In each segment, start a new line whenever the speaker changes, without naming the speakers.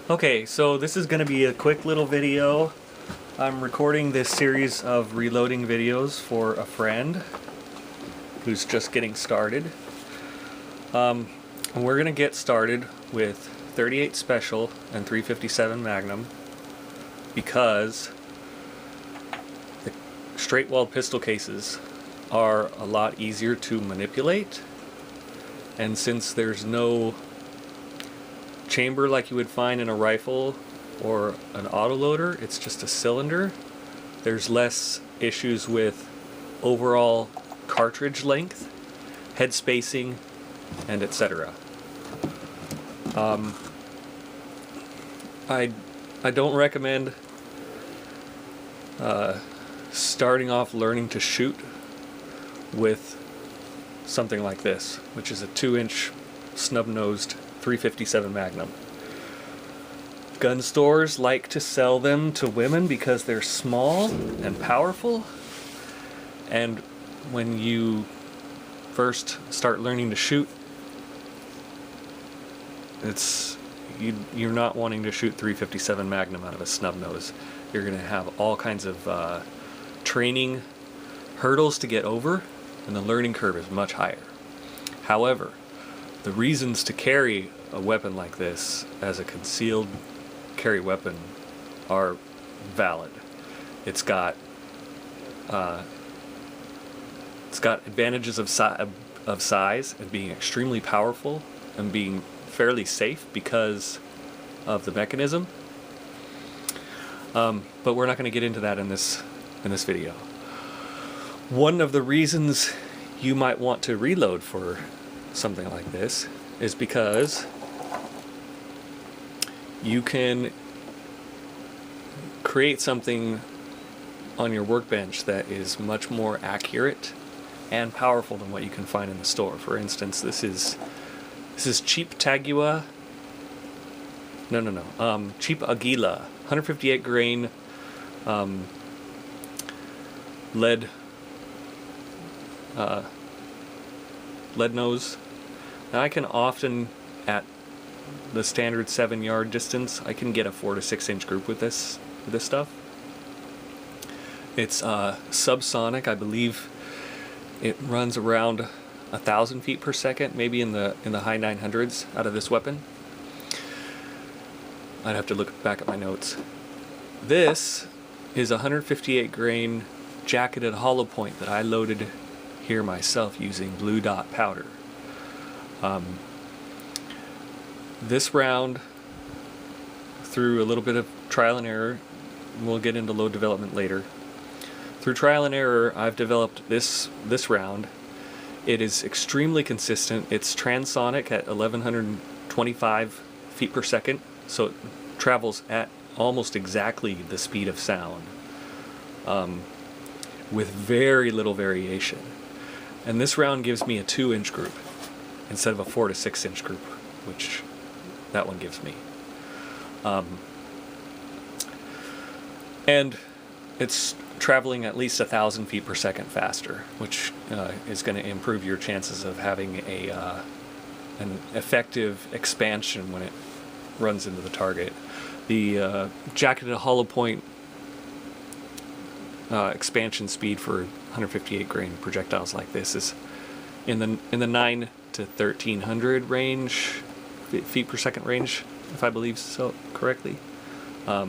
Okay, so this is going to be a quick little video. I'm recording this series of reloading videos for a friend who's just getting started. And we're going to get started with 38 Special and 357 Magnum because the straight-walled pistol cases are a lot easier to manipulate, and since there's no chamber like you would find in a rifle or an autoloader, it's just a cylinder, there's less issues with overall cartridge length, head spacing, and etc. I don't recommend starting off learning to shoot with something like this, which is a 2-inch snub-nosed 357 Magnum. Gun stores like to sell them to women because they're small and powerful, and when you first start learning to shoot, you're not wanting to shoot 357 Magnum out of a snub nose. You're going to have all kinds of training hurdles to get over, and the learning curve is much higher. However, the reasons to carry a weapon like this as a concealed carry weapon are valid. It's got advantages of size and being extremely powerful and being fairly safe because of the mechanism. But we're not going to get into that in this video. One of the reasons you might want to reload for something like this is because you can create something on your workbench that is much more accurate and powerful than what you can find in the store. For instance, this is cheap Tagua. Cheap Aguila, 158 grain lead nose. Now I can often, at the standard 7-yard distance, I can get a 4 to 6 inch group with this stuff. It's subsonic. I believe it runs around 1,000 feet per second, maybe in the high 900s out of this weapon. I'd have to look back at my notes. This is a 158 grain jacketed hollow point that I loaded here myself using blue dot powder. This round, through a little bit of trial and error, we'll get into load development later. Through trial and error, I've developed this round. It is extremely consistent. It's transonic at 1,125 feet per second, so it travels at almost exactly the speed of sound, with very little variation. And this round gives me a 2-inch group instead of a 4 to 6 inch group, which that one gives me. And it's traveling at least 1,000 feet per second faster, which is going to improve your chances of having an effective expansion when it runs into the target. The jacketed hollow point expansion speed for 158 grain projectiles like this is in the 9 to 1,300 range, feet per second range, if I believe so correctly, or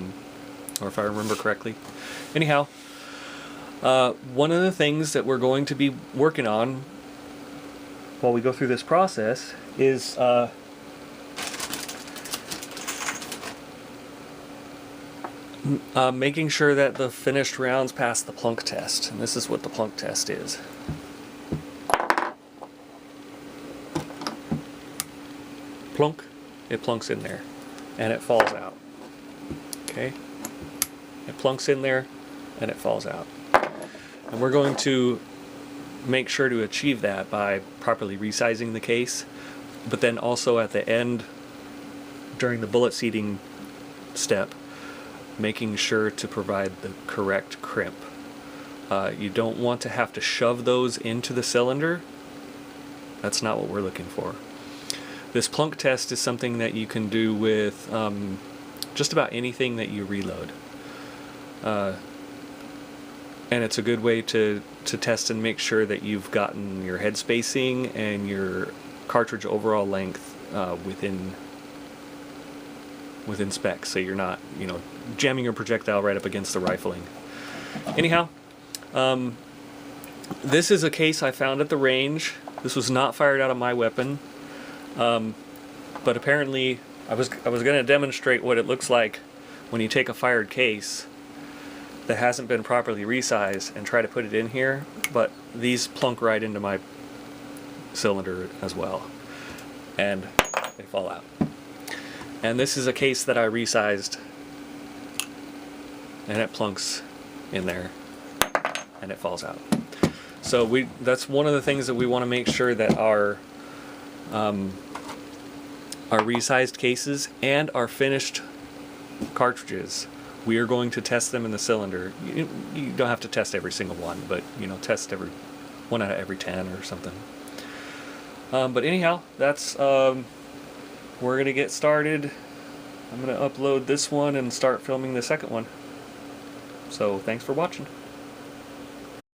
if I remember correctly. Anyhow, one of the things that we're going to be working on while we go through this process is making sure that the finished rounds pass the plunk test. And this is what the plunk test is. Plunk, it plunks in there and it falls out. Okay? It plunks in there and it falls out. And we're going to make sure to achieve that by properly resizing the case, but then also at the end, during the bullet seating step, making sure to provide the correct crimp. You don't want to have to shove those into the cylinder. That's not what we're looking for. This plunk test is something that you can do with just about anything that you reload. And it's a good way to test and make sure that you've gotten your head spacing and your cartridge overall length within specs, so you're not, jamming your projectile right up against the rifling. Anyhow, this is a case I found at the range. This was not fired out of my weapon, but apparently I was going to demonstrate what it looks like when you take a fired case that hasn't been properly resized and try to put it in here, but these plunk right into my cylinder as well, and they fall out. And this is a case that I resized, and it plunks in there and it falls out. So that's one of the things that we want to make sure that our resized cases and our finished cartridges, we are going to test them in the cylinder. You don't have to test every single one, but test every 1 out of every 10 or something. But anyhow, that's we're gonna get started. I'm gonna upload this one and start filming the second one. So thanks for watching.